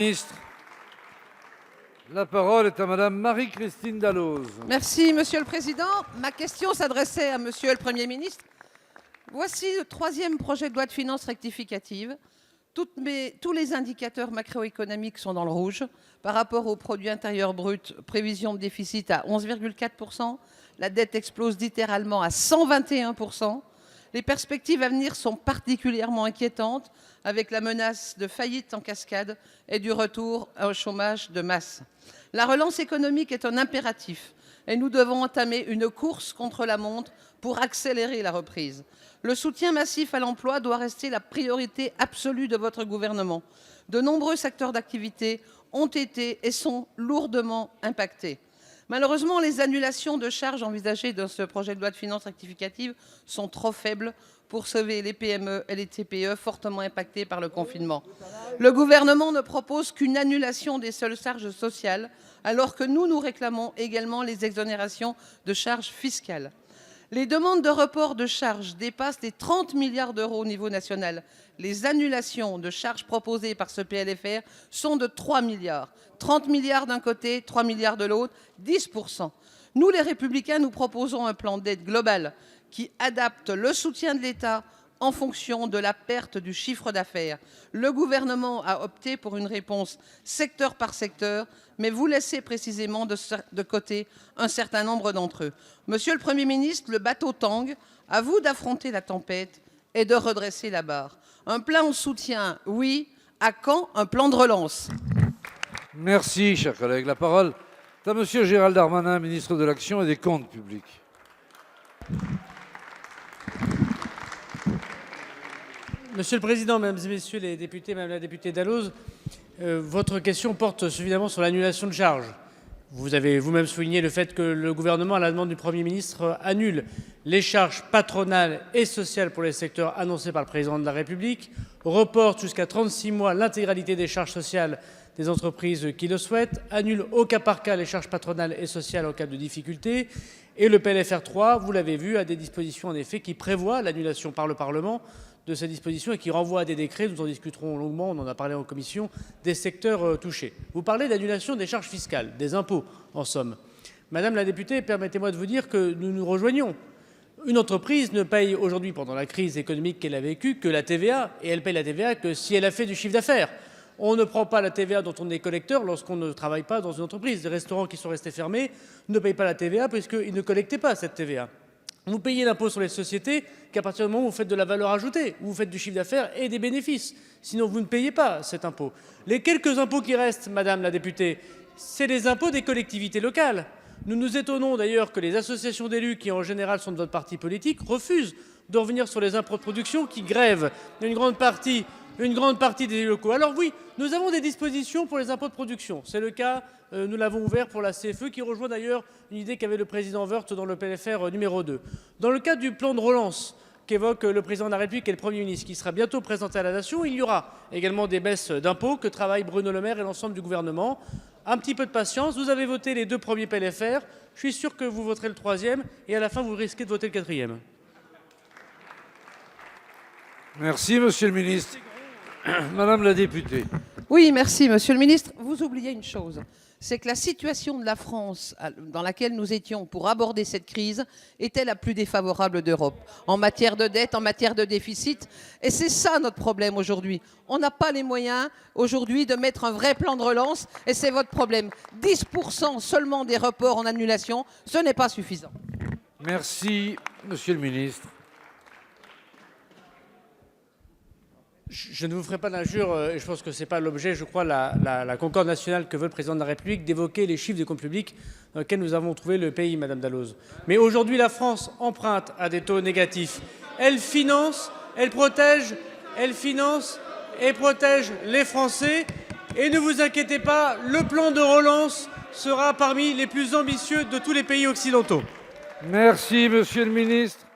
Ministre. La parole est à Madame Marie-Christine Dalloz. Merci, Monsieur le Président. Ma question s'adressait à Monsieur le Premier ministre. Voici le troisième projet de loi de finances rectificative. Tous les indicateurs macroéconomiques sont dans le rouge. Par rapport au produit intérieur brut, prévision de déficit à 11,4%. La dette explose littéralement à 121%. Les perspectives à venir sont particulièrement inquiétantes, avec la menace de faillite en cascade et du retour au chômage de masse. La relance économique est un impératif et nous devons entamer une course contre la montre pour accélérer la reprise. Le soutien massif à l'emploi doit rester la priorité absolue de votre gouvernement. De nombreux secteurs d'activité ont été et sont lourdement impactés. Malheureusement, les annulations de charges envisagées dans ce projet de loi de finances rectificative sont trop faibles pour sauver les PME et les TPE fortement impactées par le confinement. Le gouvernement ne propose qu'une annulation des seules charges sociales, alors que nous réclamons également les exonérations de charges fiscales. Les demandes de report de charges dépassent les 30 milliards d'euros au niveau national. Les annulations de charges proposées par ce PLFR sont de 3 milliards. 30 milliards d'un côté, 3 milliards de l'autre, 10%. Nous, les Républicains, nous proposons un plan d'aide global qui adapte le soutien de l'État en fonction de la perte du chiffre d'affaires. Le gouvernement a opté pour une réponse secteur par secteur, mais vous laissez précisément de côté un certain nombre d'entre eux. Monsieur le Premier ministre, le bateau tangue, à vous d'affronter la tempête et de redresser la barre. Un plan en soutien, oui. À quand un plan de relance? Merci, chers collègues. La parole est à Monsieur Gérald Darmanin, ministre de l'Action et des Comptes publics. Monsieur le Président, Mesdames et Messieurs les députés, Madame la députée Dalloz, votre question porte évidemment sur l'annulation de charges. Vous avez vous-même souligné le fait que le gouvernement, à la demande du Premier ministre, annule les charges patronales et sociales pour les secteurs annoncés par le Président de la République, reporte jusqu'à 36 mois l'intégralité des charges sociales des entreprises qui le souhaitent, annule au cas par cas les charges patronales et sociales en cas de difficulté. Et le PLFR 3, vous l'avez vu, a des dispositions en effet qui prévoient l'annulation par le Parlement de ces dispositions et qui renvoient à des décrets, nous en discuterons longuement, on en a parlé en commission, des secteurs touchés. Vous parlez d'annulation des charges fiscales, des impôts en somme. Madame la députée, permettez-moi de vous dire que nous nous rejoignons. Une entreprise ne paye aujourd'hui, pendant la crise économique qu'elle a vécue, que la TVA, et elle paye la TVA que si elle a fait du chiffre d'affaires. On ne prend pas la TVA dont on est collecteur lorsqu'on ne travaille pas dans une entreprise. Les restaurants qui sont restés fermés ne payent pas la TVA puisqu'ils ne collectaient pas cette TVA. Vous payez l'impôt sur les sociétés qu'à partir du moment où vous faites de la valeur ajoutée, où vous faites du chiffre d'affaires et des bénéfices. Sinon, vous ne payez pas cet impôt. Les quelques impôts qui restent, Madame la députée, c'est les impôts des collectivités locales. Nous nous étonnons d'ailleurs que les associations d'élus, qui en général sont de votre parti politique, refusent de revenir sur les impôts de production qui grèvent une grande partie des élus locaux. Alors oui, nous avons des dispositions pour les impôts de production. C'est le cas, nous l'avons ouvert pour la CFE, qui rejoint d'ailleurs une idée qu'avait le président Woerth dans le PLFR numéro 2. Dans le cadre du plan de relance qu'évoque le président de la République et le Premier ministre, qui sera bientôt présenté à la Nation, il y aura également des baisses d'impôts que travaillent Bruno Le Maire et l'ensemble du gouvernement. Un petit peu de patience, vous avez voté les 2 premiers PLFR, je suis sûr que vous voterez le 3e et à la fin vous risquez de voter le 4e. Merci, Monsieur le ministre. Madame la députée. Oui, merci, Monsieur le ministre. Vous oubliez une chose, c'est que la situation de la France dans laquelle nous étions pour aborder cette crise était la plus défavorable d'Europe, en matière de dette, en matière de déficit. Et c'est ça notre problème aujourd'hui. On n'a pas les moyens aujourd'hui de mettre un vrai plan de relance et c'est votre problème. 10% seulement des reports en annulation, ce n'est pas suffisant. Merci, Monsieur le ministre. Je ne vous ferai pas d'injure, et je pense que ce n'est pas l'objet, je crois, la concorde nationale que veut le président de la République, d'évoquer les chiffres des comptes publics dans lesquels nous avons trouvé le pays, Madame Dalloz. Mais aujourd'hui, la France emprunte à des taux négatifs. Elle finance, elle protège et protège les Français. Et ne vous inquiétez pas, le plan de relance sera parmi les plus ambitieux de tous les pays occidentaux. Merci, Monsieur le ministre.